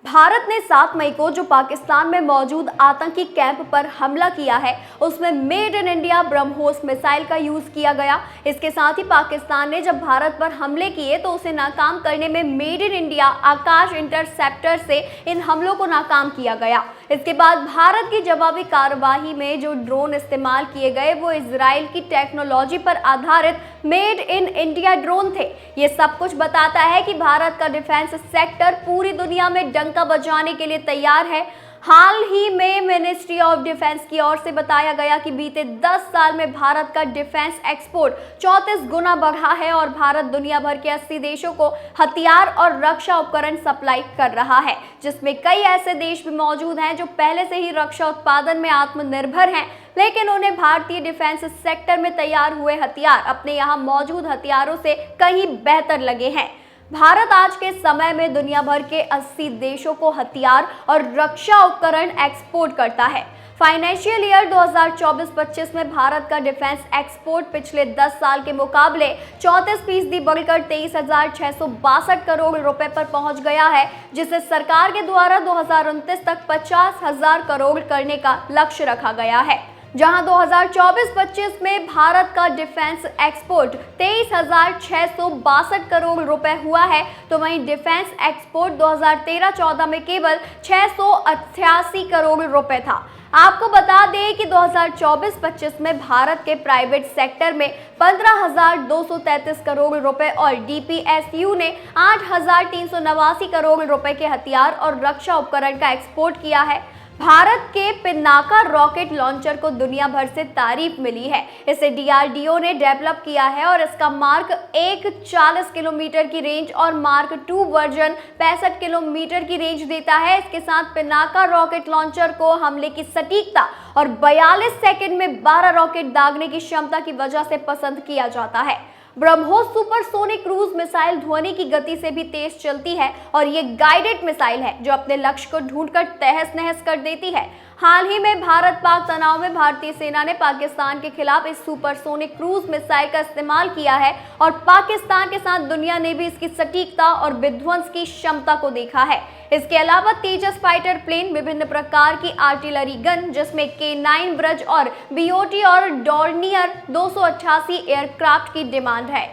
भारत ने 7 मई को जो पाकिस्तान में मौजूद आतंकी कैंप पर हमला किया है, उसमें made in India BrahMos missile का यूज किया गया। इसके साथ ही पाकिस्तान ने जब भारत पर हमले किए तो उसे नाकाम करने में made in India Akash interceptor से इन हमलों को नाकाम किया गया। इसके बाद भारत की जवाबी कार्रवाई में जो ड्रोन इस्तेमाल किए गए वो इजराइल की टेक्नोलॉजी पर आधारित मेड इन इंडिया ड्रोन थे। ये सब कुछ बताता है कि भारत का डिफेंस सेक्टर पूरी दुनिया में डंका बजाने के लिए तैयार है। हाल ही में मिनिस्ट्री ऑफ डिफेंस की ओर से बताया गया कि बीते 10 साल में भारत का डिफेंस एक्सपोर्ट 34 गुना बढ़ा है और भारत दुनिया भर के 80 देशों को हथियार और रक्षा उपकरण सप्लाई कर रहा है, जिसमें कई ऐसे देश भी मौजूद हैं जो पहले से ही रक्षा उत्पादन में आत्मनिर्भर हैं, लेकिन उन्हें भारतीय डिफेंस सेक्टर में तैयार हुए हथियार अपने यहाँ मौजूद हथियारों से कहीं बेहतर लगे हैं। भारत आज के समय में दुनिया भर के 80 देशों को हथियार और रक्षा उपकरण एक्सपोर्ट करता है। फाइनेंशियल ईयर 2024-25 में भारत का डिफेंस एक्सपोर्ट पिछले 10 साल के मुकाबले 34% बढ़कर 23,662 करोड़ रुपए पर पहुंच गया है, जिसे सरकार के द्वारा 2029 तक 50,000 करोड़ करने का लक्ष्य रखा गया है। जहां 2024-25 में भारत का डिफेंस एक्सपोर्ट 23,662 करोड़ रुपए हुआ है, तो वहीं डिफेंस एक्सपोर्ट 2013-14 में केवल 688 करोड़ रुपए था। आपको बता दें कि 2024-25 में भारत के प्राइवेट सेक्टर में 15,233 करोड़ रुपए और डीपीएसयू ने 8,389 करोड़ रुपए के हथियार और रक्षा उपकरण का एक्सपोर्ट किया है। भारत के पिनाका रॉकेट लॉन्चर को दुनिया भर से तारीफ मिली है। इसे डीआरडीओ ने डेवलप किया है और इसका मार्क 1 40 किलोमीटर की रेंज और मार्क 2 वर्जन 65 किलोमीटर की रेंज देता है। इसके साथ पिनाका रॉकेट लॉन्चर को हमले की सटीकता और 42 सेकंड में 12 रॉकेट दागने की क्षमता की वजह से पसंद किया जाता है। ब्रह्मोस सुपरसोनिक क्रूज मिसाइल ध्वनि की गति से भी तेज चलती है और ये गाइडेड मिसाइल है जो अपने लक्ष्य को ढूंढकर तहस नहस कर देती है। हाल ही में भारत पाक तनाव में भारतीय सेना ने पाकिस्तान के खिलाफ इस सुपरसोनिक क्रूज मिसाइल का इस्तेमाल किया है और पाकिस्तान के साथ दुनिया ने भी इसकी सटीकता और विध्वंस की क्षमता को देखा है। इसके अलावा तेजस फाइटर प्लेन, विभिन्न प्रकार की आर्टिलरी गन जिसमें K9 ब्रज और बीओटी और डॉर्नियर 288 एयरक्राफ्ट की डिमांड है।